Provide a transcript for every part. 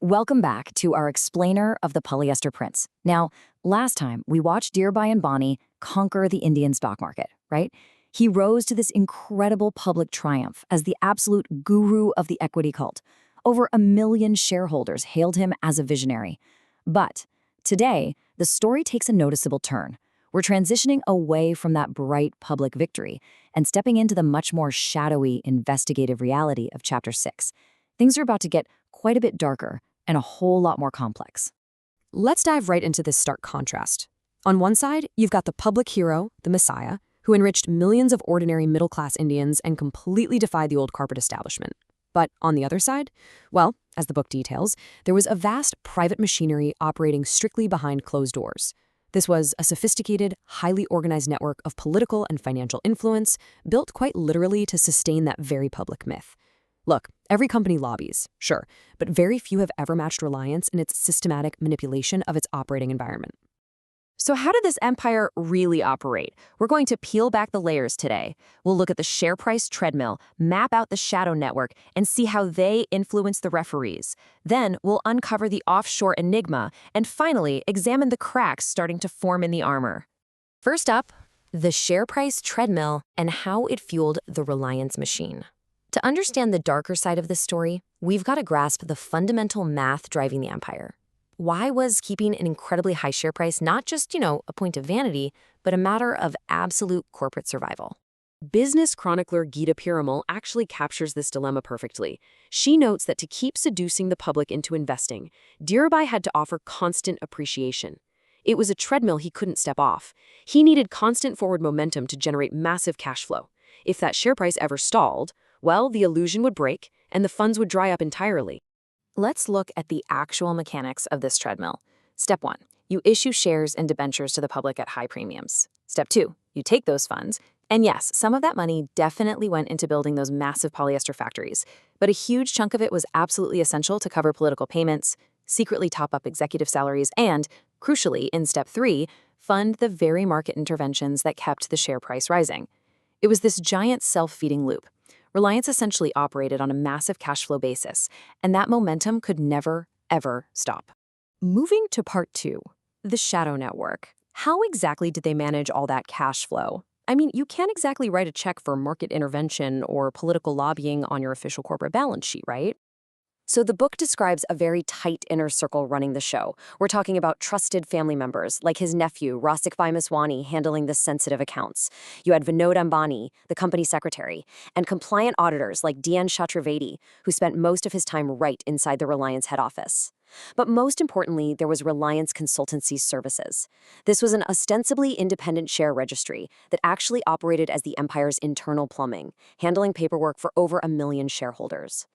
Welcome back to our explainer of the Polyester Prince. Now, last time we watched Dhirubhai Ambani conquer the Indian stock market, right? He rose to this incredible public triumph as the absolute guru of the equity cult. Over 1 million shareholders hailed him as a visionary. But today, the story takes a noticeable turn. We're transitioning away from that bright public victory and stepping into the much more shadowy investigative reality of Chapter 6. Things are about to get quite a bit darker and a whole lot more complex. Let's dive right into this stark contrast. On one side, you've got the public hero, the Messiah, who enriched millions of ordinary middle-class Indians and completely defied the old corporate establishment. But on the other side, well, as the book details, there was a vast private machinery operating strictly behind closed doors. This was a sophisticated, highly organized network of political and financial influence, built quite literally to sustain that very public myth. Look, every company lobbies, sure, but very few have ever matched Reliance in its systematic manipulation of its operating environment. So how did this empire really operate? We're going to peel back the layers today. We'll look at the share price treadmill, map out the shadow network, and see how they influence the referees. Then we'll uncover the offshore enigma, and finally examine the cracks starting to form in the armor. First up, the share price treadmill and how it fueled the Reliance machine. To understand the darker side of this story, we've got to grasp the fundamental math driving the empire. Why was keeping an incredibly high share price not just, a point of vanity, but a matter of absolute corporate survival? Business chronicler Geeta Piramal actually captures this dilemma perfectly. She notes that to keep seducing the public into investing, Dhirubhai had to offer constant appreciation. It was a treadmill he couldn't step off. He needed constant forward momentum to generate massive cash flow. If that share price ever stalled, well, the illusion would break and the funds would dry up entirely. Let's look at the actual mechanics of this treadmill. Step 1, you issue shares and debentures to the public at high premiums. Step 2, you take those funds, and yes, some of that money definitely went into building those massive polyester factories, but a huge chunk of it was absolutely essential to cover political payments, secretly top up executive salaries, and, crucially, in Step 3, fund the very market interventions that kept the share price rising. It was this giant self-feeding loop. Reliance essentially operated on a massive cash flow basis, and that momentum could never, ever stop. Moving to part 2, the shadow network. How exactly did they manage all that cash flow? I mean, you can't exactly write a check for market intervention or political lobbying on your official corporate balance sheet, right? So the book describes a very tight inner circle running the show. We're talking about trusted family members, like his nephew, Rasikbhai Meswani, handling the sensitive accounts. You had Vinod Ambani, the company secretary, and compliant auditors like D.N. Chaturvedi, who spent most of his time right inside the Reliance head office. But most importantly, there was Reliance Consultancy Services. This was an ostensibly independent share registry that actually operated as the empire's internal plumbing, handling paperwork for over 1 million shareholders.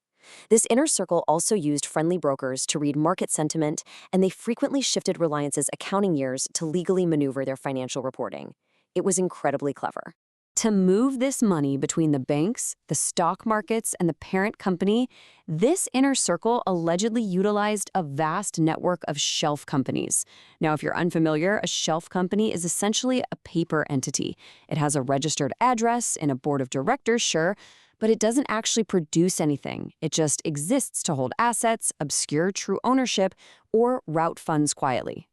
This inner circle also used friendly brokers to read market sentiment, and they frequently shifted Reliance's accounting years to legally maneuver their financial reporting. It was incredibly clever. To move this money between the banks, the stock markets, and the parent company, this inner circle allegedly utilized a vast network of shelf companies. Now, if you're unfamiliar, a shelf company is essentially a paper entity. It has a registered address and a board of directors, sure, but it doesn't actually produce anything. It just exists to hold assets, obscure true ownership, or route funds quietly.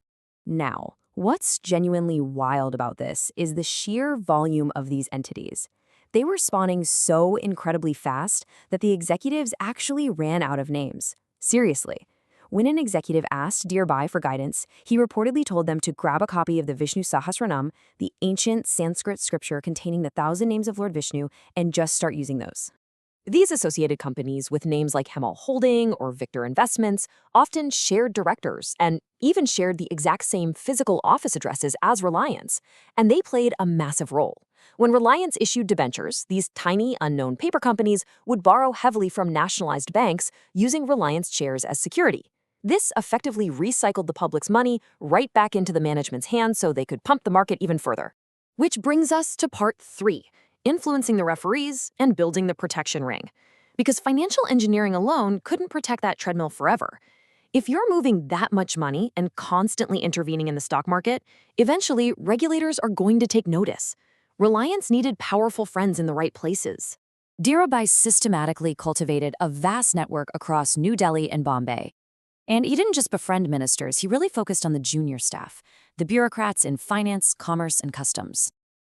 Now, what's genuinely wild about this is the sheer volume of these entities. They were spawning so incredibly fast that the executives actually ran out of names. Seriously. When an executive asked Dhirubhai for guidance, he reportedly told them to grab a copy of the Vishnu Sahasranam, the ancient Sanskrit scripture containing the 1,000 names of Lord Vishnu, and just start using those. These associated companies with names like Hemal Holding or Victor Investments often shared directors and even shared the exact same physical office addresses as Reliance, and they played a massive role. When Reliance issued debentures, these tiny, unknown paper companies would borrow heavily from nationalized banks using Reliance shares as security. This effectively recycled the public's money right back into the management's hands so they could pump the market even further. Which brings us to part 3, influencing the referees and building the protection ring. Because financial engineering alone couldn't protect that treadmill forever. If you're moving that much money and constantly intervening in the stock market, eventually regulators are going to take notice. Reliance needed powerful friends in the right places. Dhirubhai systematically cultivated a vast network across New Delhi and Bombay. And he didn't just befriend ministers, he really focused on the junior staff, the bureaucrats in finance, commerce, and customs.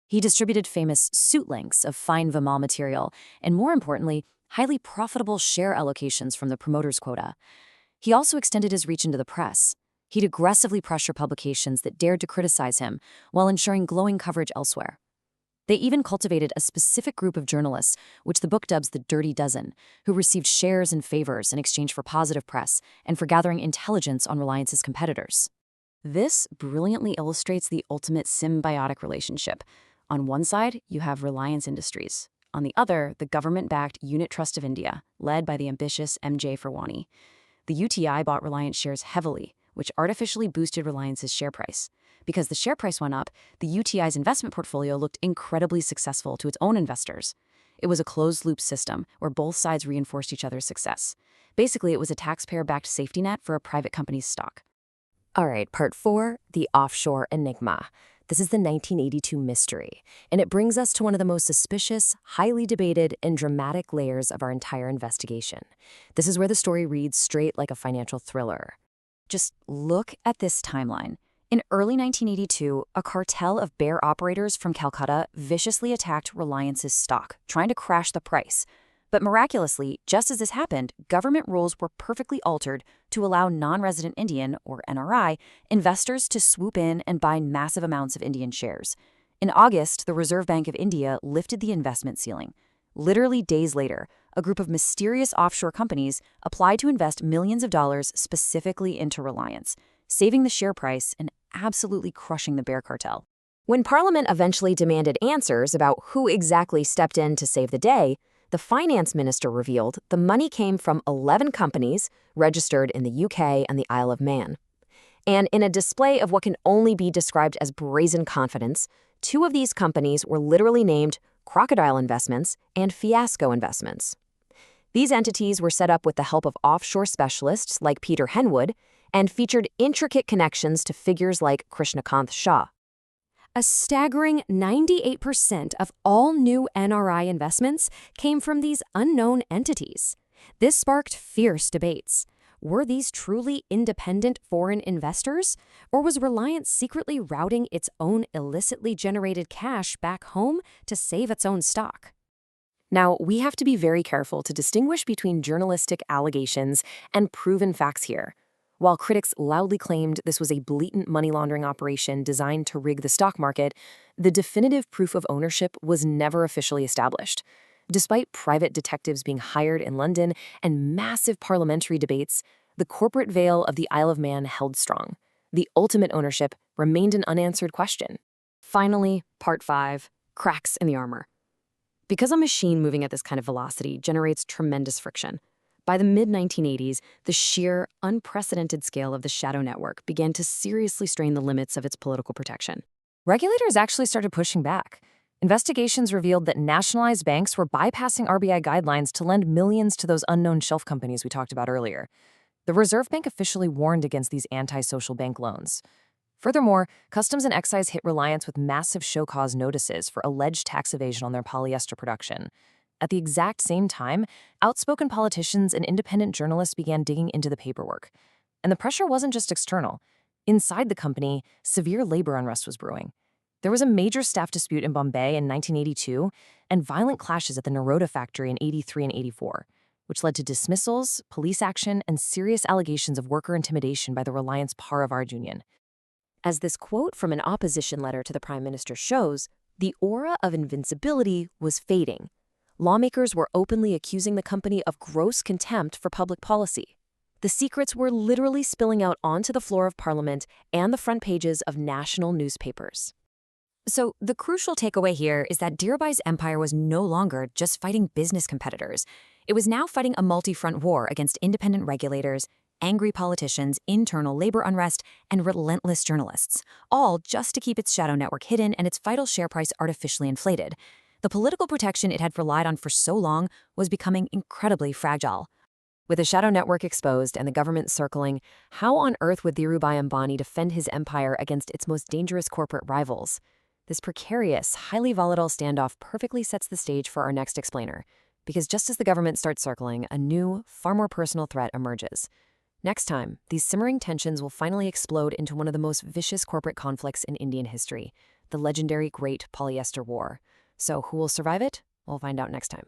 He distributed famous suit links of fine Vimal material, and more importantly, highly profitable share allocations from the promoter's quota. He also extended his reach into the press. He'd aggressively pressure publications that dared to criticize him while ensuring glowing coverage elsewhere. They even cultivated a specific group of journalists, which the book dubs the Dirty Dozen, who received shares and favors in exchange for positive press and for gathering intelligence on Reliance's competitors. This brilliantly illustrates the ultimate symbiotic relationship. On one side, you have Reliance Industries. On the other, the government-backed Unit Trust of India, led by the ambitious M.J. Pherwani. The UTI bought Reliance shares heavily, which artificially boosted Reliance's share price. Because the share price went up, the UTI's investment portfolio looked incredibly successful to its own investors. It was a closed-loop system where both sides reinforced each other's success. Basically, it was a taxpayer-backed safety net for a private company's stock. All right, part 4, the offshore enigma. This is the 1982 mystery, and it brings us to one of the most suspicious, highly debated, and dramatic layers of our entire investigation. This is where the story reads straight like a financial thriller. Just look at this timeline. In early 1982, a cartel of bear operators from Calcutta viciously attacked Reliance's stock, trying to crash the price. But miraculously, just as this happened, government rules were perfectly altered to allow non-resident Indian, or NRI, investors to swoop in and buy massive amounts of Indian shares. In August, the Reserve Bank of India lifted the investment ceiling. Literally days later, a group of mysterious offshore companies applied to invest millions of dollars specifically into Reliance, saving the share price and absolutely crushing the bear cartel. When Parliament eventually demanded answers about who exactly stepped in to save the day, the finance minister revealed the money came from 11 companies registered in the UK and the Isle of Man. And in a display of what can only be described as brazen confidence, 2 of these companies were literally named Crocodile Investments and Fiasco Investments. These entities were set up with the help of offshore specialists like Peter Henwood and featured intricate connections to figures like Krishnakanth Shah. A staggering 98% of all new NRI investments came from these unknown entities. This sparked fierce debates. Were these truly independent foreign investors? Or was Reliance secretly routing its own illicitly generated cash back home to save its own stock? Now, we have to be very careful to distinguish between journalistic allegations and proven facts here. While critics loudly claimed this was a blatant money laundering operation designed to rig the stock market, the definitive proof of ownership was never officially established. Despite private detectives being hired in London and massive parliamentary debates, the corporate veil of the Isle of Man held strong. The ultimate ownership remained an unanswered question. Finally, part 5, cracks in the armor. Because a machine moving at this kind of velocity generates tremendous friction, by the mid-1980s, the sheer, unprecedented scale of the shadow network began to seriously strain the limits of its political protection. Regulators actually started pushing back. Investigations revealed that nationalized banks were bypassing RBI guidelines to lend millions to those unknown shelf companies we talked about earlier. The Reserve Bank officially warned against these anti-social bank loans. Furthermore, Customs and Excise hit Reliance with massive show-cause notices for alleged tax evasion on their polyester production. At the exact same time, outspoken politicians and independent journalists began digging into the paperwork. And the pressure wasn't just external. Inside the company, severe labor unrest was brewing. There was a major staff dispute in Bombay in 1982 and violent clashes at the Naroda factory in 83 and 84, which led to dismissals, police action, and serious allegations of worker intimidation by the Reliance Paravard Union. As this quote from an opposition letter to the Prime Minister shows, the aura of invincibility was fading. Lawmakers were openly accusing the company of gross contempt for public policy. The secrets were literally spilling out onto the floor of Parliament and the front pages of national newspapers. So the crucial takeaway here is that Dhirubhai's empire was no longer just fighting business competitors. It was now fighting a multi-front war against independent regulators, angry politicians, internal labor unrest, and relentless journalists, all just to keep its shadow network hidden and its vital share price artificially inflated. The political protection it had relied on for so long was becoming incredibly fragile. With the shadow network exposed and the government circling, how on earth would Dhirubhai Ambani defend his empire against its most dangerous corporate rivals? This precarious, highly volatile standoff perfectly sets the stage for our next explainer, because just as the government starts circling, a new, far more personal threat emerges. Next time, these simmering tensions will finally explode into one of the most vicious corporate conflicts in Indian history, the legendary Great Polyester War. So who will survive it? We'll find out next time.